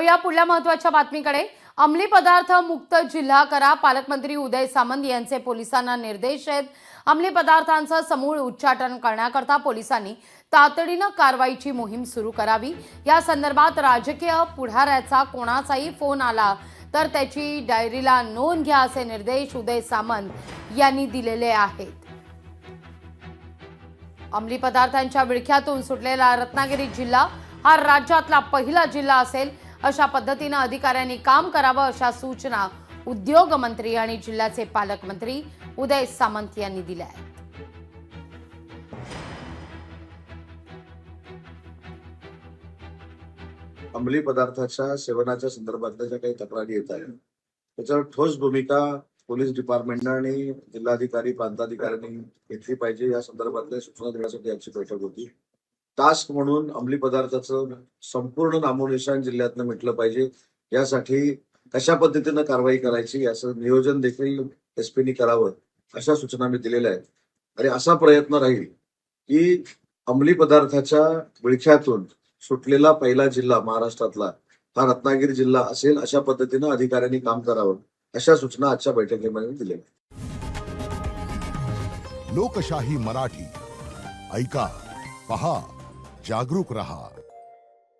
या पुढल्या महत्त्वाच्या बातमीकडे। अंमली पदार्थ मुक्त जिल्हा करा, पालकमंत्री उदय सामंत यांचे पोलिसांना निर्देश आहेत। अंमली पदार्थांचं समूळ उच्चाटन करण्याकरता पोलिसांनी तातडीने कारवाईची मोहीम सुरू करावी। या संदर्भात राजकीय पुढाऱ्याचा कोणाचाही फोन आला तर त्याची डायरीला नोंद घ्या, असे निर्देश उदय सामंत यांनी दिलेले आहेत। अंमली पदार्थांच्या विळख्यातून सुटलेला रत्नागिरी जिल्हा हा राज्यातला पहिला जिल्हा असेल, अशा पद्धतीने अधिकाऱ्यांनी काम करावं, अशा सूचना उद्योग मंत्री आणि जिल्ह्याचे पालकमंत्री उदय सामंत यांनी दिल्या आहेत। अंमली पदार्थाच्या सेवनाच्या संदर्भातल्या ज्या काही तक्रारी येत आहेत त्याच्यावर ठोस भूमिका पोलीस डिपार्टमेंटने आणि जिल्हाधिकारी प्रांताधिकाऱ्यांनी घेतली पाहिजे। या संदर्भातल्या सूचना देण्यासाठी आजची बैठक होती। टास्क म्हणून अंमली पदार्थाचं संपूर्ण नामोनिशाण जिल्ह्यातनं मिटलं पाहिजे, यासाठी कशा पद्धतीनं कारवाई करायची याचं नियोजन देखील एसपीनी करावं, अशा सूचना मी दिलेल्या आहेत। आणि असा प्रयत्न राहील की अंमली पदार्थाच्या विळख्यातून सुटलेला पहिला जिल्हा महाराष्ट्रातला हा रत्नागिरी जिल्हा असेल, अशा पद्धतीनं अधिकाऱ्यांनी काम करावं, अशा सूचना आजच्या बैठकीमध्ये दिल्या। लोकशाही मराठी ऐका, पहा, जागरूक रहा।